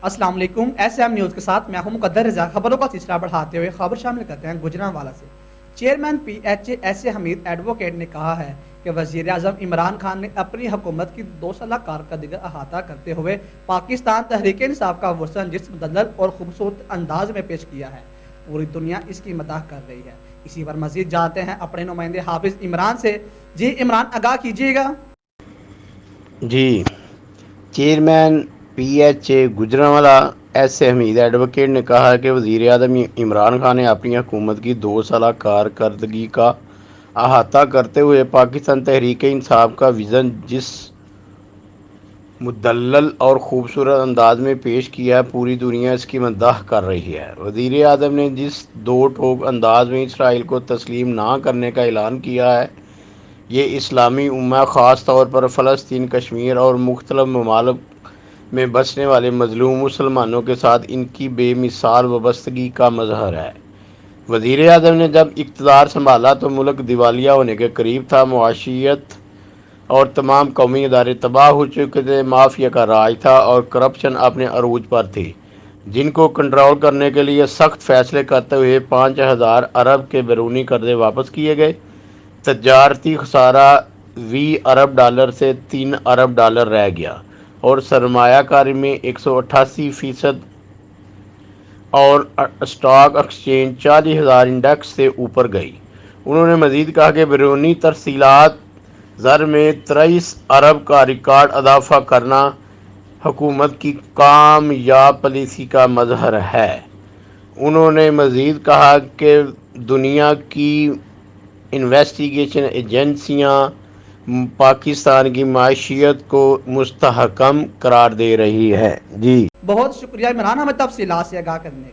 السلام علیکم، S M news کے ساتھ میں ہوں مقدر رضا۔ خبروں کا سلسلہ بڑھاتے ہوئے خبر شامل کرتے ہیں گجرانوالہ سے۔ Chairman P H A S A Hameed advocate نے کہا ہے کہ وزیر اعظم عمران خان نے اپنی حکومت کی 2 سالہ کارکردگی کا احاطہ کرتے ہوئے پاکستان تحریک انصاف کا ورژن جس مدلل اور خوبصورت انداز میں پیش کیا ہے، پوری دنیا اس کی مداح کر رہی ہے۔ اسی پر مزید جانتے ہیں اپنے نمائندے حافظ عمران سے۔ جی عمران، آگاہ کیجیے گا۔ جی، chairman P H A Gujranwala S A Hameed advocate نے کہا کہ وزیر اعظم عمران خان نے اپنی حکومت کی 2 سالہ کارکردگی کا احاطہ کرتے ہوئے پاکستان تحریک انصاف کا وژن جس مدلل اور خوبصورت انداز میں پیش کیا ہے، پوری دنیا اس کی مداح کر رہی ہے۔ وزیر اعظم نے جس دو ٹوک انداز میں اسرائیل کو تسلیم نہ کرنے کا اعلان کیا ہے، یہ اسلامی امہ، خاص طور پر فلسطین، کشمیر اور مختلف ممالک میں بسنے والے مظلوم مسلمانوں کے ساتھ ان کی بے مثال وابستگی کا مظہر ہے۔ وزیر اعظم نے جب اقتدار سنبھالا تو ملک دیوالیہ ہونے کے قریب تھا، معیشت اور تمام قومی ادارے تباہ ہو چکے تھے، مافیا کا راج تھا اور کرپشن اپنے عروج پر تھی، جن کو کنٹرول کرنے کے لیے سخت فیصلے کرتے ہوئے 5,000 ارب کے بیرونی قرضے واپس کیے گئے۔ تجارتی خسارہ 20 ارب ڈالر سے 3 ارب ڈالر رہ گیا اور سرمایہ کاری میں 188% اور اسٹاک ایکسچینج 40,000 انڈیکس سے اوپر گئی۔ انہوں نے مزید کہا کہ بیرونی ترسیلات زر میں 23 ارب کا ریکارڈ اضافہ کرنا حکومت کی کامیاب پالیسی کا مظہر ہے۔ انہوں نے مزید کہا کہ دنیا کی انویسٹیگیشن ایجنسیاں پاکستان کی معیشت کو مستحکم قرار دے رہی ہیں۔ جی بہت شکریہ عمران، ہمیں تفصیلات سے آگاہ کرنے